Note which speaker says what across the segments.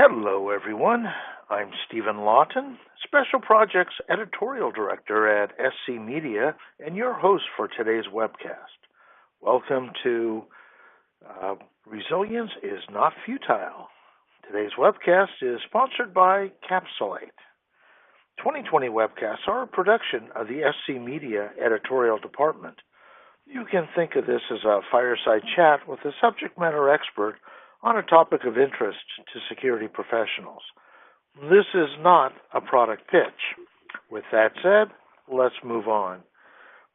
Speaker 1: Hello, everyone. I'm Stephen Lawton, Special Projects Editorial Director at SC Media, and your host for today's webcast. Welcome to Resilience is Not Futile. Today's webcast is sponsored by Capsulate. 2020 webcasts are a production of the SC Media Editorial Department. You can think of this as a fireside chat with a subject matter expert on a topic of interest to security professionals. This is not a product pitch. With that said, let's move on.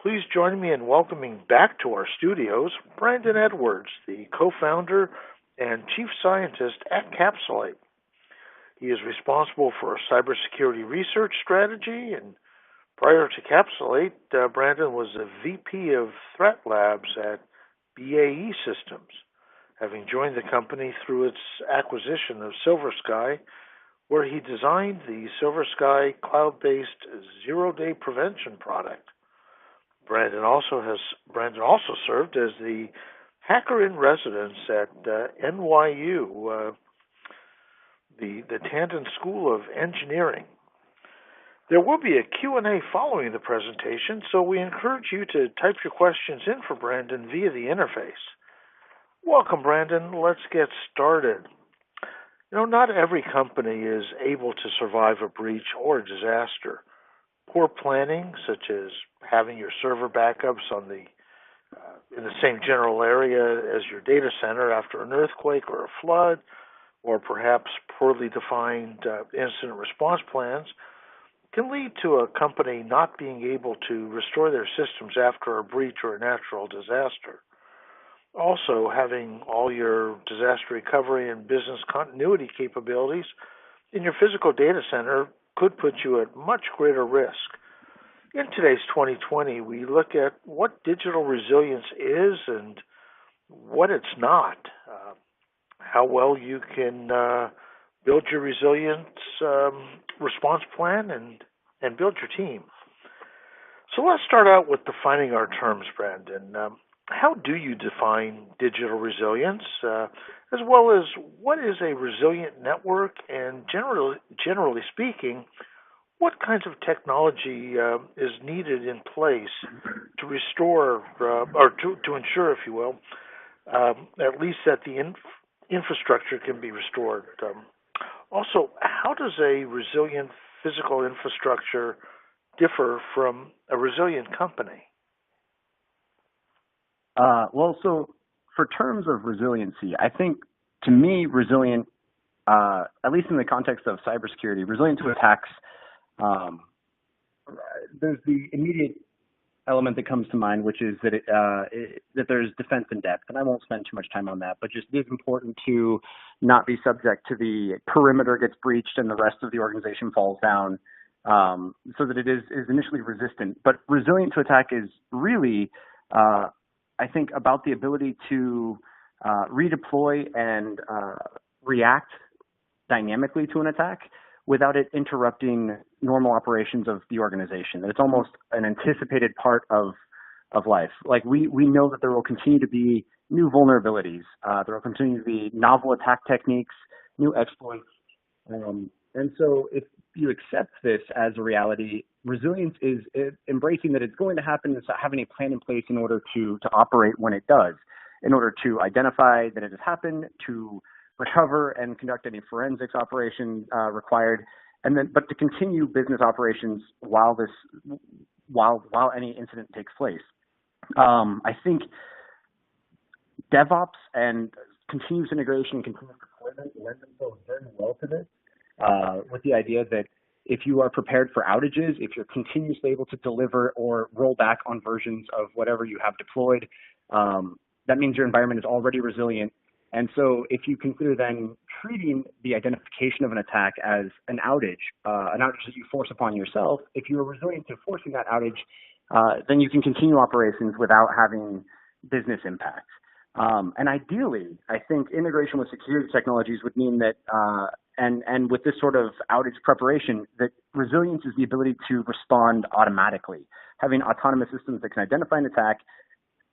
Speaker 1: Please join me in welcoming back to our studios Brandon Edwards, the co-founder and chief scientist at Capsulate. He is responsible for cybersecurity research strategy, and prior to Capsulate, Brandon was a VP of Threat Labs at BAE Systems, having joined the company through its acquisition of Silver Sky, where he designed the Silver Sky cloud-based zero-day prevention product. Brandon also served as the hacker in residence at NYU, the Tandon School of Engineering. There will be a Q&A following the presentation, so we encourage you to type your questions in for Brandon via the interface. Welcome, Brandon. Let's get started. Not every company is able to survive a breach or a disaster. Poor planning, such as having your server backups in the same general area as your data center after an earthquake or a flood, or perhaps poorly defined incident response plans, can lead to a company not being able to restore their systems after a breach or a natural disaster. Also, having all your disaster recovery and business continuity capabilities in your physical data center could put you at much greater risk. In today's 2020, we look at what digital resilience is and what it's not, how well you can build your resilience response plan and build your team. So let's start out with defining our terms, Brandon. How do you define digital resilience, as well as what is a resilient network, and generally speaking, what kinds of technology is needed in place to restore or to ensure, if you will, at least that the infrastructure can be restored? Also, how does a resilient physical infrastructure differ from a resilient company?
Speaker 2: So for terms of resiliency, I think to me, resilient, at least in the context of cybersecurity, resilient to attacks, there's the immediate element that comes to mind, which is that that there's defense in depth, and I won't spend too much time on that, but just it is important to not be subject to the perimeter gets breached and the rest of the organization falls down, so that it is initially resistant. But resilient to attack is really I think about the ability to redeploy and react dynamically to an attack without it interrupting normal operations of the organization. That it's almost an anticipated part of life. Like we know that there will continue to be new vulnerabilities. There will continue to be novel attack techniques, new exploits. And so if you accept this as a reality, resilience is embracing that it's going to happen, it's having a plan in place in order to operate when it does, in order to identify that it has happened, to recover and conduct any forensics operation required, but to continue business operations while any incident takes place. I think DevOps and continuous integration and continuous deployment lend themselves very well to this, with the idea that if you are prepared for outages, if you're continuously able to deliver or roll back on versions of whatever you have deployed, that means your environment is already resilient. And so if you consider then treating the identification of an attack as an outage that you force upon yourself, if you are resilient to forcing that outage, then you can continue operations without having business impact. And ideally, I think integration with security technologies would mean that, and with this sort of outage preparation, that resilience is the ability to respond automatically. Having autonomous systems that can identify an attack,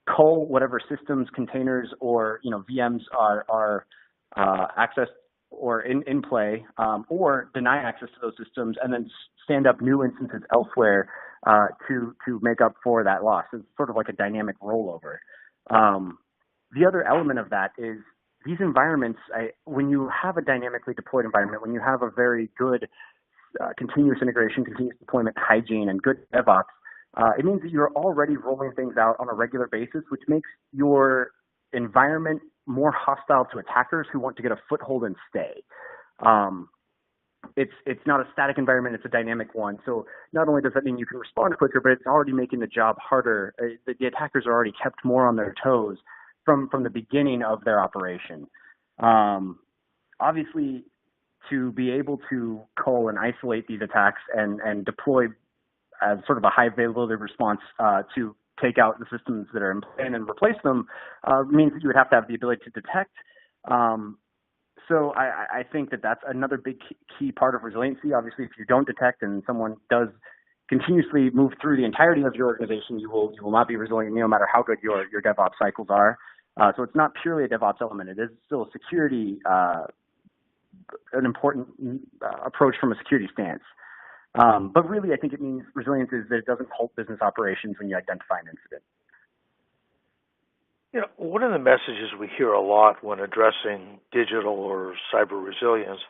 Speaker 2: cull whatever systems, containers, or VMs are accessed or in play, or deny access to those systems and then stand up new instances elsewhere to make up for that loss. It's sort of like a dynamic rollover. The other element of that is these environments, when you have a dynamically deployed environment, when you have a very good continuous integration, continuous deployment hygiene, and good DevOps, it means that you're already rolling things out on a regular basis, which makes your environment more hostile to attackers who want to get a foothold and stay. It's not a static environment, it's a dynamic one. So not only does that mean you can respond quicker, but it's already making the job harder. The attackers are already kept more on their toes from the beginning of their operation. Obviously, to be able to cull and isolate these attacks and deploy as sort of a high availability response to take out the systems that are in play and then replace them means that you would have to have the ability to detect. So I think that that's another big key part of resiliency. Obviously, if you don't detect and someone does continuously move through the entirety of your organization, you will not be resilient no matter how good your DevOps cycles are. So it's not purely a DevOps element. It is still a security, an important approach from a security stance. But really, I think it means resilience is that it doesn't halt business operations when you identify an incident.
Speaker 1: You know, one of the messages we hear a lot when addressing digital or cyber resilience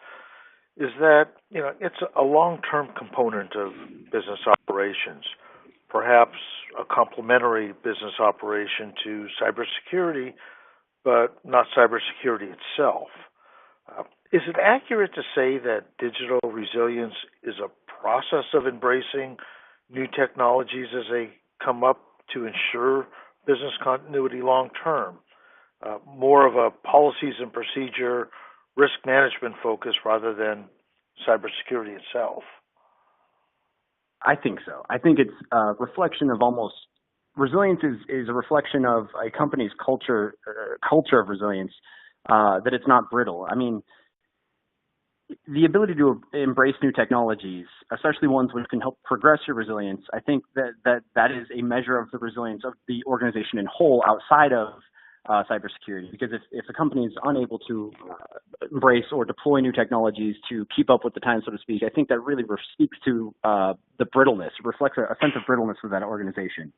Speaker 1: is that, you know, it's a long-term component of business operations, perhaps a complementary business operation to cybersecurity, but not cybersecurity itself. Is it accurate to say that digital resilience is a process of embracing new technologies as they come up to ensure business continuity long term? More of a policies and procedure, risk management focus rather than cybersecurity itself?
Speaker 2: I think so. I think it's a reflection of almost resilience is a reflection of a company's culture of resilience, that it's not brittle. I mean, the ability to embrace new technologies, especially ones which can help progress your resilience, I think that is a measure of the resilience of the organization in whole outside of cybersecurity. Because if a company is unable to embrace or deploy new technologies to keep up with the times, so to speak, I think that really speaks to the brittleness. It reflects a sense of brittleness of that organization.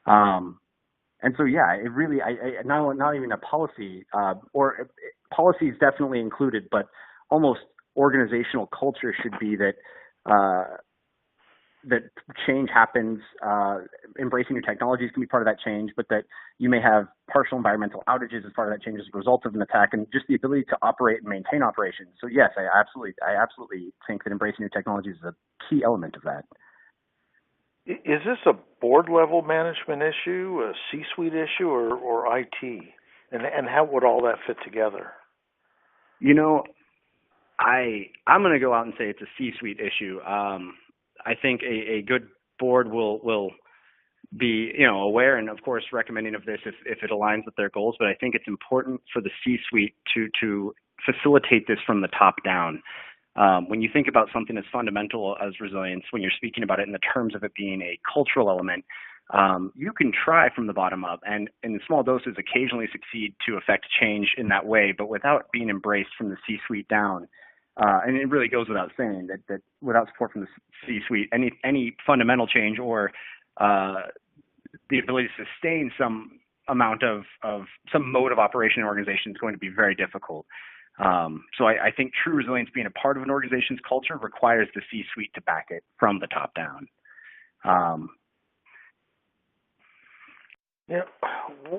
Speaker 2: And so, yeah, it really, not even a policy, or policy is definitely included, but almost organizational culture should be that that change happens. Embracing new technologies can be part of that change, but that you may have partial environmental outages as part of that change as a result of an attack, and just the ability to operate and maintain operations. So yes, I absolutely think that embracing new technologies is a key element of that.
Speaker 1: Is this a board level management issue, a C-suite issue, or IT? And how would all that fit together?
Speaker 2: You know, I'm going to go out and say it's a C-suite issue. I think a good board will be, aware and, of course, recommending of this if it aligns with their goals. But I think it's important for the C-suite to facilitate this from the top down. When you think about something as fundamental as resilience, when you're speaking about it in the terms of it being a cultural element, you can try from the bottom up and in small doses occasionally succeed to affect change in that way, but without being embraced from the C-suite down. And it really goes without saying that without support from the C-suite, any fundamental change or the ability to sustain some amount of some mode of operation in an organization is going to be very difficult. So I think true resilience being a part of an organization's culture requires the C-suite to back it from the top down.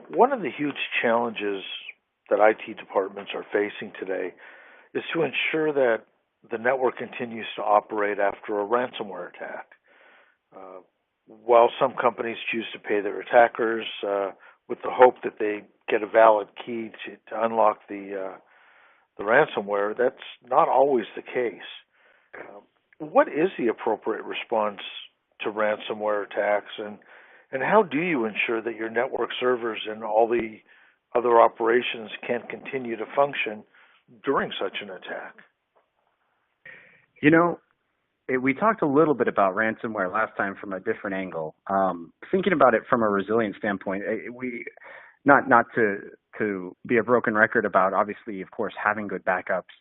Speaker 1: One of the huge challenges that IT departments are facing today is to ensure that the network continues to operate after a ransomware attack. While some companies choose to pay their attackers with the hope that they get a valid key to unlock the ransomware, that's not always the case. What is the appropriate response to ransomware attacks, and how do you ensure that your network servers and all the other operations can continue to function during such an attack?
Speaker 2: We talked a little bit about ransomware last time from a different angle. Thinking about it from a resilience standpoint, we not to be a broken record about, obviously, of course, having good backups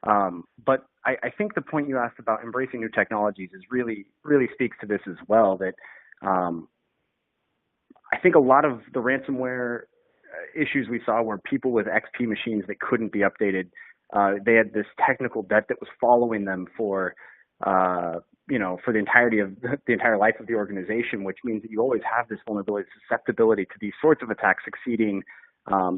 Speaker 2: But I think the point you asked about embracing new technologies is really speaks to this as well. That I think a lot of the ransomware issues we saw were people with XP machines that couldn't be updated. They had this technical debt that was following them for, for the entirety of the entire life of the organization, which means that you always have this vulnerability, susceptibility to these sorts of attacks succeeding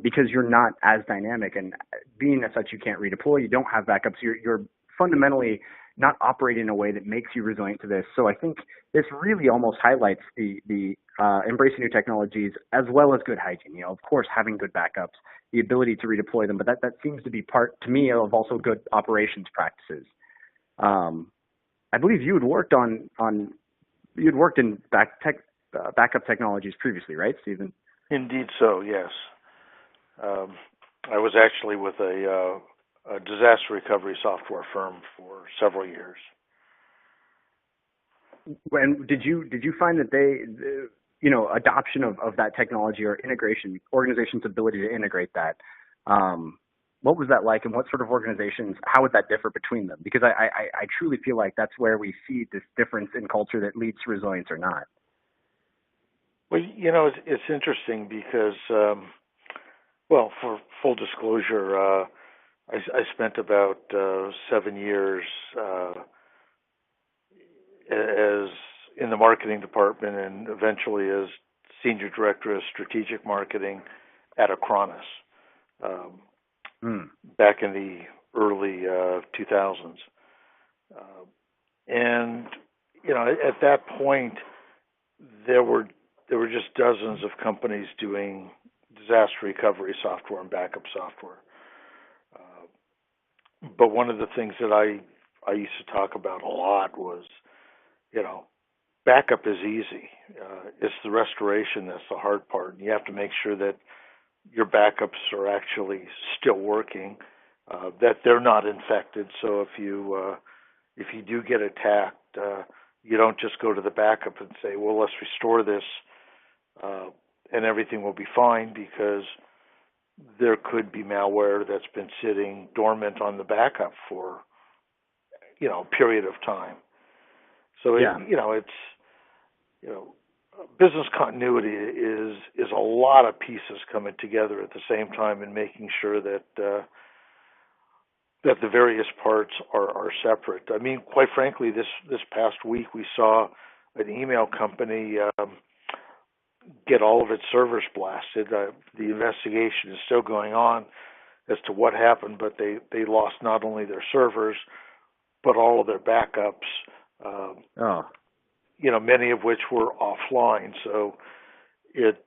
Speaker 2: because you're not as dynamic. And being as such, you can't redeploy. You don't have backups. You're fundamentally not operating in a way that makes you resilient to this. So I think this really almost highlights the embracing new technologies as well as good hygiene. You know, of course, having good backups, the ability to redeploy them, but that seems to be part, to me, of also good operations practices. I believe you had worked in backup technologies previously, right, Stephen?
Speaker 1: Indeed so, yes. I was actually with a disaster recovery software firm for several years.
Speaker 2: And did you find that adoption of that technology or integration, organizations' ability to integrate that, what was that like, and what sort of organizations, how would that differ between them? Because I truly feel like that's where we see this difference in culture that leads to resilience or not.
Speaker 1: Well, it's interesting because, for full disclosure, I spent about 7 years as in the marketing department and eventually as senior director of strategic marketing at Acronis back in the early 2000s. And at that point, there were just dozens of companies doing disaster recovery software and backup software. But one of the things that I used to talk about a lot was, backup is easy. It's the restoration that's the hard part. You have to make sure that your backups are actually still working, that they're not infected. So if you do get attacked, you don't just go to the backup and say, well, let's restore this, and everything will be fine, because there could be malware that's been sitting dormant on the backup for, a period of time. So business continuity is a lot of pieces coming together at the same time and making sure that the various parts are separate. I mean, quite frankly, this past week we saw an email company get all of its servers blasted. The investigation is still going on as to what happened, but they lost not only their servers but all of their backups. Many of which were offline. So it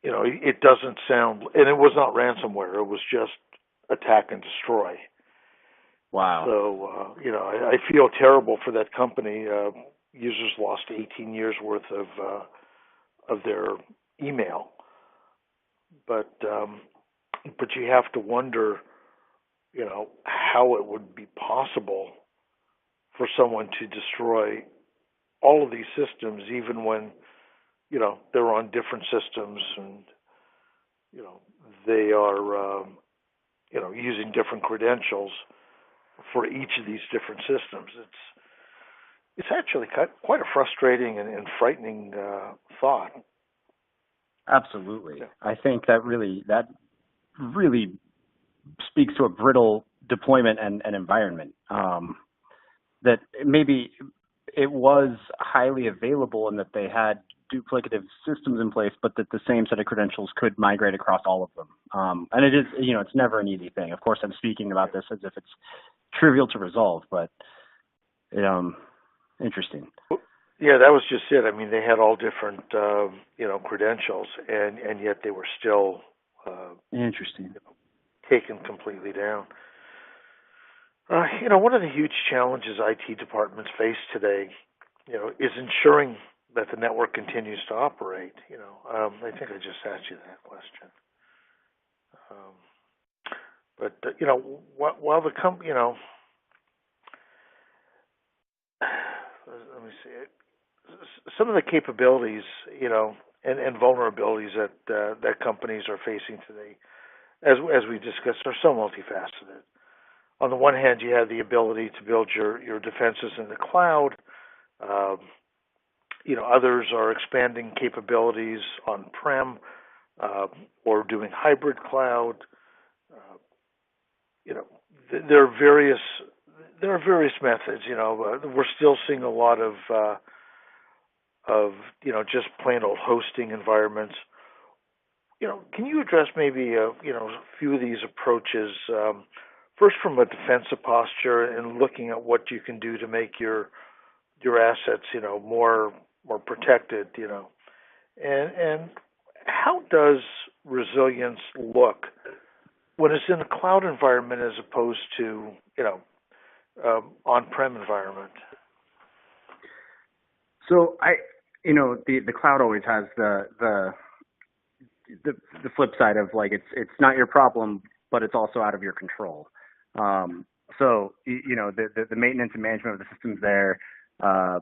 Speaker 1: doesn't sound, and it was not ransomware. It was just attack and destroy.
Speaker 2: Wow.
Speaker 1: So I feel terrible for that company. Users lost 18 years worth of their email, but you have to wonder, how it would be possible for someone to destroy all of these systems, even when, they're on different systems and, they are, using different credentials for each of these different systems. It's actually quite a frustrating and frightening thought.
Speaker 2: Absolutely.
Speaker 1: Yeah.
Speaker 2: I think that really speaks to a brittle deployment and environment. That maybe it was highly available and that they had duplicative systems in place, but that the same set of credentials could migrate across all of them. And it is, it's never an easy thing. Of course, I'm speaking about this as if it's trivial to resolve, but interesting.
Speaker 1: Yeah, that was just it. I mean, they had all different, credentials, and yet they were still
Speaker 2: interesting,
Speaker 1: taken completely down. One of the huge challenges IT departments face today, is ensuring that the network continues to operate. I think I just asked you that question. While the company, let me see, some of the capabilities, and vulnerabilities that companies are facing today, as we discussed, are so multifaceted. on the one hand, you have the ability to build your defenses in the cloud. Um, others are expanding capabilities on-prem or doing hybrid cloud. Uh, you know, there are various methods. We're still seeing a lot of just plain old hosting environments. Can you address maybe a few of these approaches? First, from a defensive posture and looking at what you can do to make your assets, more protected, and how does resilience look when it's in a cloud environment as opposed to, on-prem environment?
Speaker 2: So the cloud always has the flip side of like it's not your problem, but it's also out of your control. The maintenance and management of the systems there are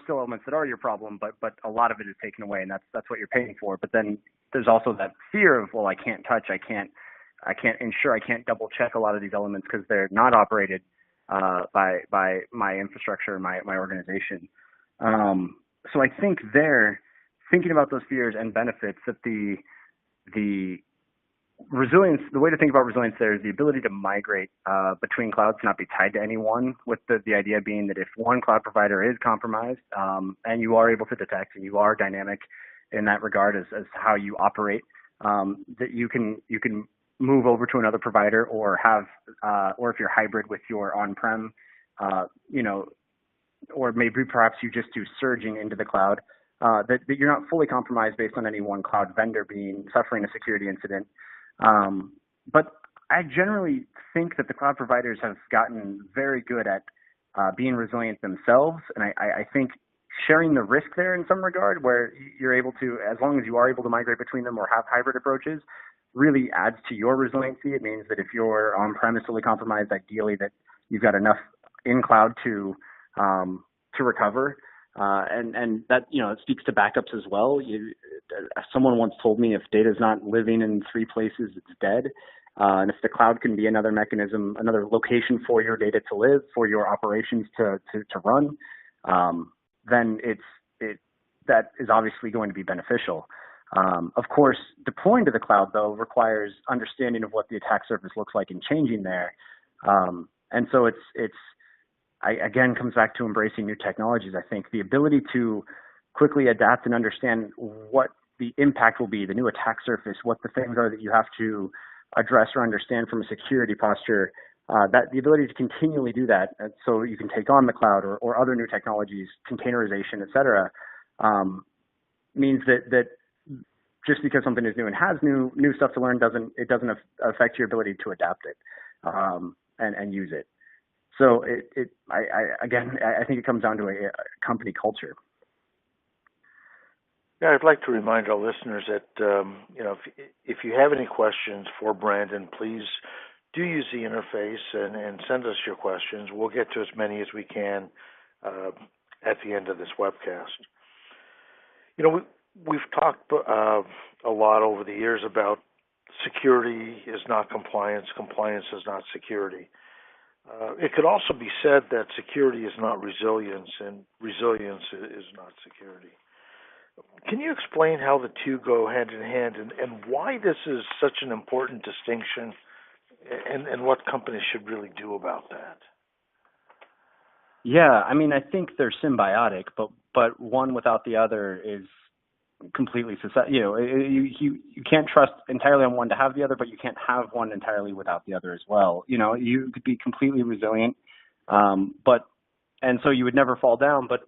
Speaker 2: still elements that are your problem, but a lot of it is taken away, and that's what you're paying for. But then there's also that fear of, well, I can't touch, I can't ensure, I can't double check a lot of these elements because they're not operated by my infrastructure, my organization. So I think thinking about those fears and benefits, that the resilience, the way to think about resilience there is the ability to migrate between clouds, not be tied to any one, with the idea being that if one cloud provider is compromised, and you are able to detect and you are dynamic in that regard as how you operate, that you can move over to another provider or have, or if you're hybrid with your on-prem, or maybe perhaps you just do surging into the cloud, that you're not fully compromised based on any one cloud vendor suffering a security incident. But I generally think that the cloud providers have gotten very good at being resilient themselves, and I think sharing the risk there in some regard, where you're able to, as long as you are able to migrate between them or have hybrid approaches, really adds to your resiliency. It means that if you're on-premise fully compromised, ideally that you've got enough in cloud to recover. And that, it speaks to backups as well. Someone once told me, if data is not living in three places, it's dead. And if the cloud can be another mechanism, another location for your data to live, for your operations to run, then that is obviously going to be beneficial. Of course, deploying to the cloud, though, requires understanding of what the attack surface looks like and changing there. And so again, comes back to embracing new technologies. I think the ability to quickly adapt and understand what the impact will be, the new attack surface, what the things are that you have to address or understand from a security posture, that the ability to continually do that, so you can take on the cloud or other new technologies, containerization, et cetera, means that just because something is new and has new stuff to learn doesn't affect your ability to adapt it and use it. So I think it comes down to a company culture.
Speaker 1: Yeah, I'd like to remind our listeners that if you have any questions for Brandon, please do use the interface and send us your questions. We'll get to as many as we can at the end of this webcast. We've talked a lot over the years about security is not compliance, compliance is not security. It could also be said that security is not resilience, and resilience is not security. Can you explain how the two go hand in hand, and why this is such an important distinction, and what companies should really do about that?
Speaker 2: Yeah, I mean, I think they're symbiotic, but one without the other is completely, you can't trust entirely on one to have the other, but you can't have one entirely without the other as well. You could be completely resilient, and so you would never fall down, but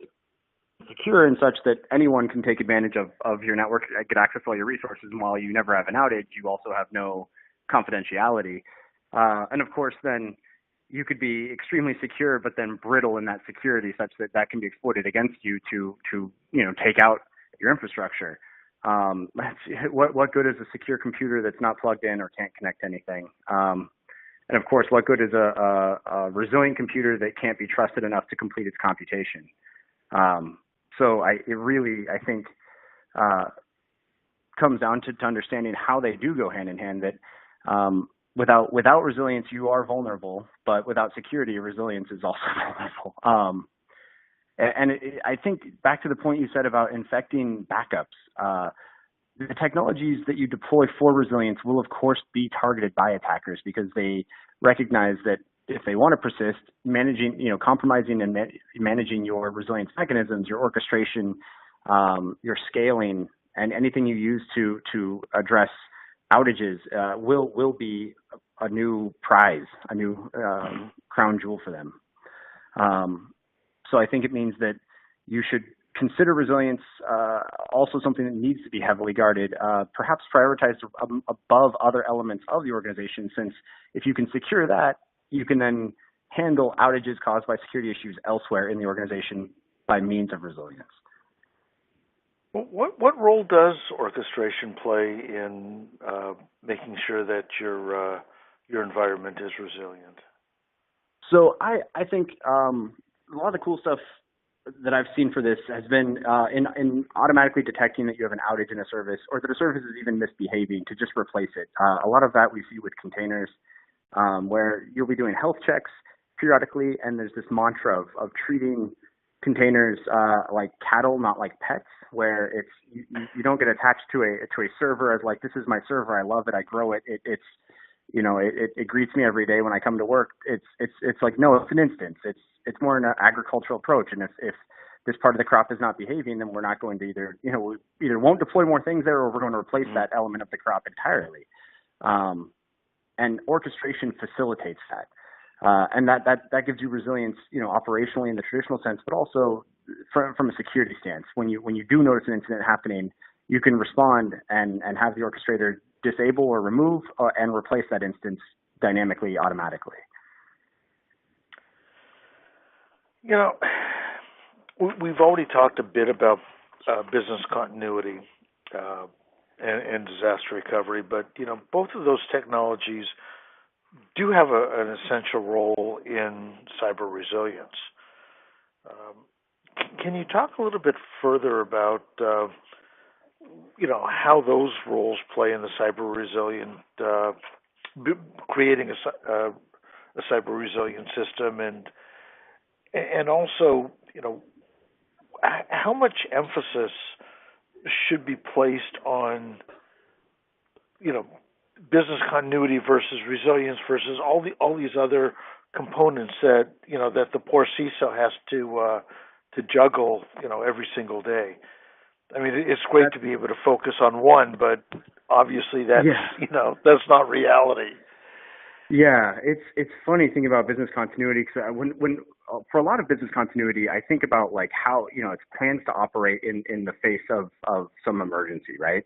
Speaker 2: secure in such that anyone can take advantage of your network, get access to all your resources, and while you never have an outage, you also have no confidentiality. And of course, then you could be extremely secure, but then brittle in that security such that can be exploited against you to take out your infrastructure. What good is a secure computer that's not plugged in or can't connect to anything? And of course, what good is a resilient computer that can't be trusted enough to complete its computation? So I think comes down to understanding how they do go hand in hand. That without resilience, you are vulnerable, but without security, resilience is also vulnerable. I think back to the point you said about infecting backups, the technologies that you deploy for resilience will of course be targeted by attackers because they recognize that if they want to persist, compromising and managing your resilience mechanisms, your orchestration, your scaling, and anything you use to address outages will be a new prize, a new crown jewel for them. So I think it means that you should consider resilience also something that needs to be heavily guarded, perhaps prioritized above other elements of the organization, since if you can secure that, you can then handle outages caused by security issues elsewhere in the organization by means of resilience.
Speaker 1: What role does orchestration play in making sure that your environment is resilient?
Speaker 2: So I think a lot of the cool stuff that I've seen for this has been in automatically detecting that you have an outage in a service or that a service is even misbehaving to just replace it. A lot of that we see with containers where you'll be doing health checks periodically, and there's this mantra of treating containers like cattle, not like pets, where it's you don't get attached to a server as like, this is my server, I love it, I grow it, it greets me every day when I come to work. It's like, no, it's an instance. It's more an agricultural approach, and if this part of the crop is not behaving, then we're not going to we either won't deploy more things there, or we're going to replace that element of the crop entirely. And orchestration facilitates that. And that gives you resilience, operationally in the traditional sense, but also from a security stance. When you do notice an incident happening, you can respond and have the orchestrator disable or remove and replace that instance dynamically, automatically.
Speaker 1: We've already talked a bit about business continuity and disaster recovery, but both of those technologies do have an essential role in cyber resilience. Can you talk a little bit further about how those roles play in the cyber resilient, creating a cyber resilient system, and also how much emphasis should be placed on business continuity versus resilience versus all these other components that that the poor CISO has to juggle every single day. I mean, it's great to be able to focus on one, but obviously that's that's not reality.
Speaker 2: Yeah, it's funny thinking about business continuity, because when for a lot of business continuity, I think about like how it's plans to operate in the face of some emergency, right?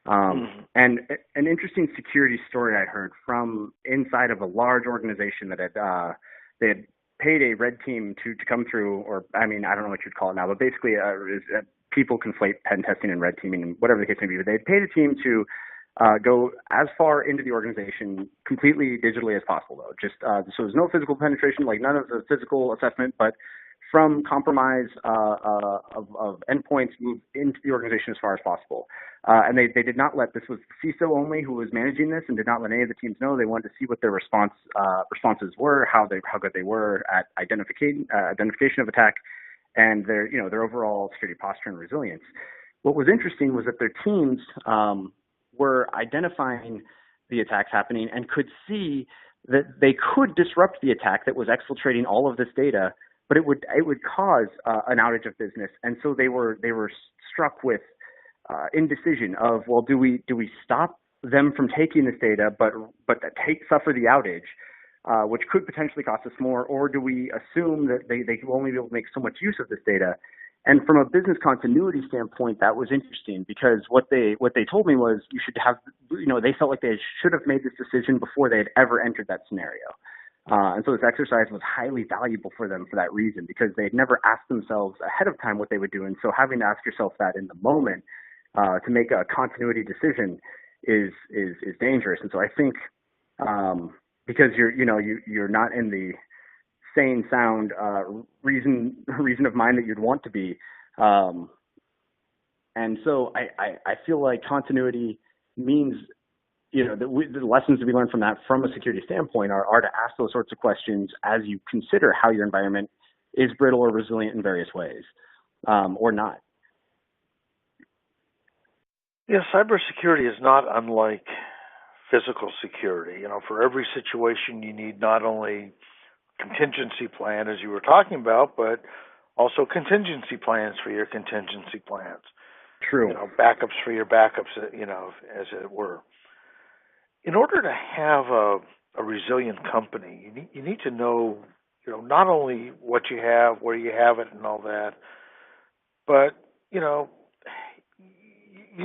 Speaker 2: And an interesting security story I heard from inside of a large organization that they had paid a red team to come through, or I mean, I don't know what you'd call it now, but basically people conflate pen testing and red teaming and whatever the case may be. But they paid a team to go as far into the organization completely digitally as possible, though. Just so there's no physical penetration, like none of the physical assessment, but from compromise of endpoints move into the organization as far as possible. And they did not let, this was CISO only who was managing this, and did not let any of the teams know. They wanted to see what their responses were, how good they were at identification of attack, and their overall security posture and resilience. What was interesting was that their teams were identifying the attacks happening and could see that they could disrupt the attack that was exfiltrating all of this data, but it would cause an outage of business. And so they were struck with indecision of, well, do we stop them from taking this data, but suffer the outage, which could potentially cost us more, or do we assume that they will only be able to make so much use of this data? And from a business continuity standpoint, that was interesting, because what they told me was you should have, they felt like they should have made this decision before they had ever entered that scenario. And so this exercise was highly valuable for them for that reason, because they had never asked themselves ahead of time what they would do. And so having to ask yourself that in the moment to make a continuity decision is dangerous. And so I think because you're not in the sane, sound reason of mind that you'd want to be, and so I feel like continuity means the lessons that we learn from that from a security standpoint are to ask those sorts of questions as you consider how your environment is brittle or resilient in various ways, or not.
Speaker 1: Yeah, cybersecurity is not unlike physical security. For every situation, you need not only contingency plan, as you were talking about, but also contingency plans for your contingency plans.
Speaker 2: True.
Speaker 1: Backups for your backups, as it were. In order to have a resilient company, you need to know, not only what you have, where you have it, and all that, but you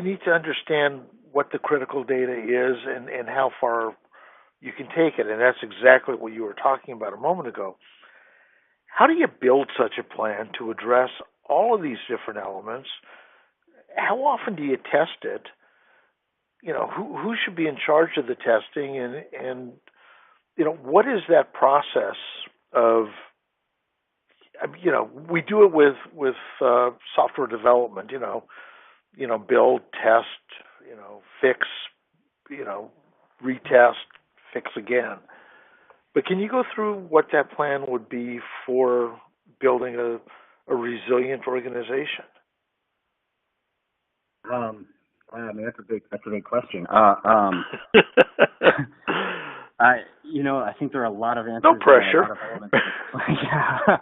Speaker 1: need to understand what the critical data is and how far you can take it. And that's exactly what you were talking about a moment ago. How do you build such a plan to address all of these different elements? How often do you test it? Who should be in charge of the testing, and what is that process of? We do it with software development. Build, test, fix, retest, fix again. But can you go through what that plan would be for building a resilient organization?
Speaker 2: I mean, that's a big question. I think there are a lot of answers.
Speaker 1: No pressure.
Speaker 2: Yeah.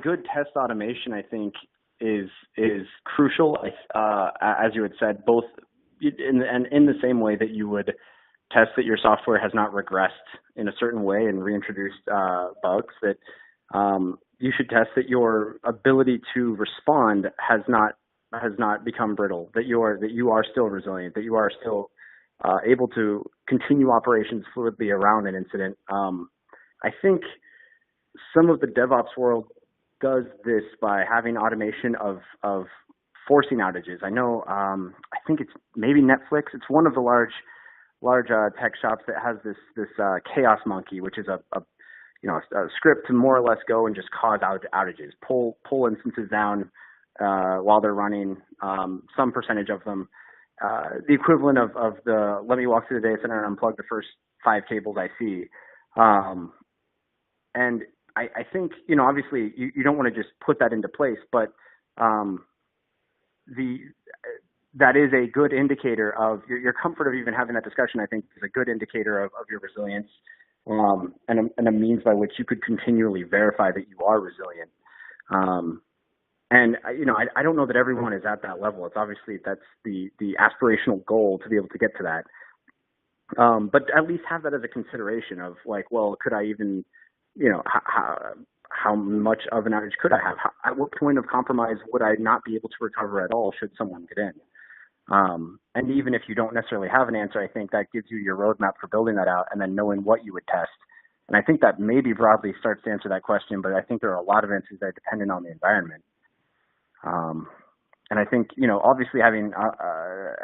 Speaker 2: Good test automation, I think, is crucial. As you had said, both in the same way that you would test that your software has not regressed in a certain way and reintroduced bugs, that you should test that your ability to respond has not become brittle, that you are still resilient, that you are still able to continue operations fluidly around an incident. I think some of the DevOps world does this by having automation of forcing outages. I know, I think it's maybe Netflix. It's one of the large tech shops that has this Chaos Monkey, which is a script to more or less go and just cause outages, pull instances down while they're running, some percentage of them. The equivalent of the let me walk through the data center and unplug the first 5 cables I see. And I think, obviously you don't want to just put that into place, but that is a good indicator of your comfort of even having that discussion. I think is a good indicator of your resilience, and a means by which you could continually verify that you are resilient. And I don't know that everyone is at that level. It's obviously that's the aspirational goal to be able to get to that. But at least have that as a consideration of like, well, could I even, how much of an outage could I have? At what point of compromise would I not be able to recover at all should someone get in? And even if you don't necessarily have an answer, I think that gives you your roadmap for building that out and then knowing what you would test. And I think that maybe broadly starts to answer that question, but I think there are a lot of answers that are dependent on the environment. And I think, obviously having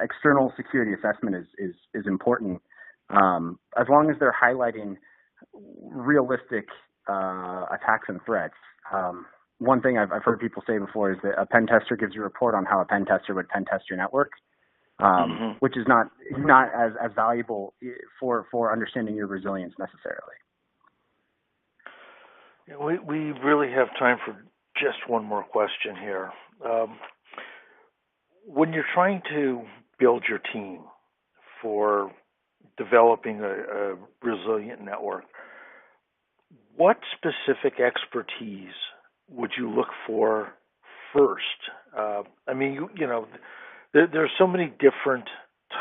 Speaker 2: external security assessment is important, as long as they're highlighting realistic attacks and threats. One thing I've heard people say before is that a pen tester gives you a report on how a pen tester would pen test your network, which is not as valuable for understanding your resilience necessarily.
Speaker 1: We really have time for just one more question here. When you're trying to build your team for developing a resilient network, what specific expertise would you look for first? There's so many different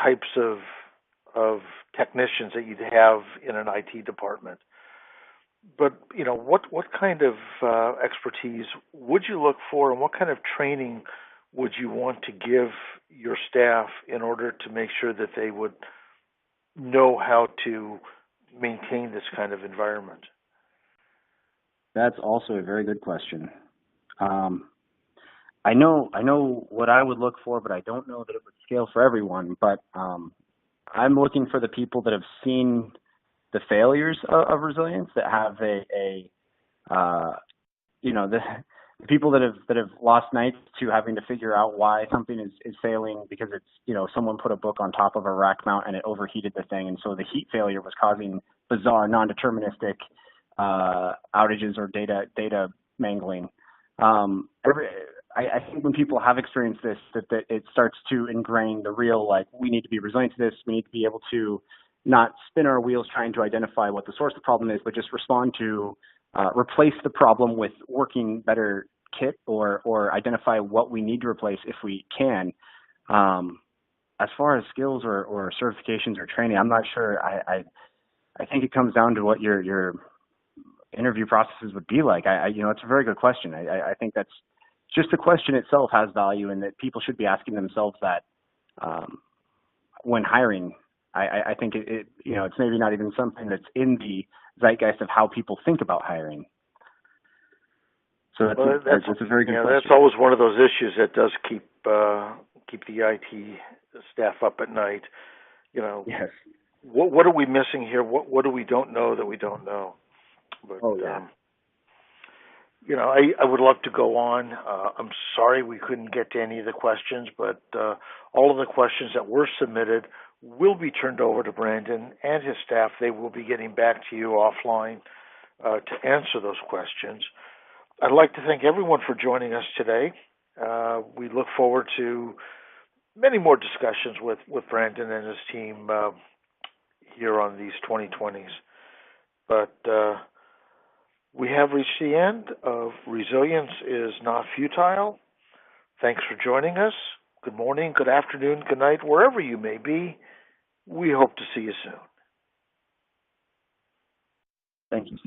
Speaker 1: types of technicians that you'd have in an IT department. But, what kind of expertise would you look for, and what kind of training would you want to give your staff in order to make sure that they would know how to maintain this kind of environment?
Speaker 2: That's also a very good question. I know what I would look for, but I don't know that it would scale for everyone. But I'm looking for the people that have seen the failures of resilience, that have the people that have lost nights to having to figure out why something is failing because it's, someone put a book on top of a rack mount and it overheated the thing, and so the heat failure was causing bizarre, non-deterministic outages or data mangling. I think when people have experienced this, that it starts to ingrain the real, like, we need to be resilient to this. We need to be able to not spin our wheels trying to identify what the source of the problem is, but just respond to replace the problem with working better kit or identify what we need to replace if we can. As far as skills or certifications or training, I'm not sure. I think it comes down to what your interview processes would be like. It's a very good question. I think that's just the question itself has value, and that people should be asking themselves that when hiring. I think it's maybe not even something that's in the zeitgeist of how people think about hiring. So that's a very good question.
Speaker 1: That's always one of those issues that does keep the IT staff up at night.
Speaker 2: Yes.
Speaker 1: What are we missing here? What do we don't know that we don't know? But, I would love to go on. I'm sorry we couldn't get to any of the questions, but all of the questions that were submitted will be turned over to Brandon and his staff. They will be getting back to you offline to answer those questions. I'd like to thank everyone for joining us today. We look forward to many more discussions with Brandon and his team here on these 2020s. But we have reached the end of Resilience is Not Futile. Thanks for joining us. Good morning, good afternoon, good night, wherever you may be. We hope to see you soon.
Speaker 2: Thank you.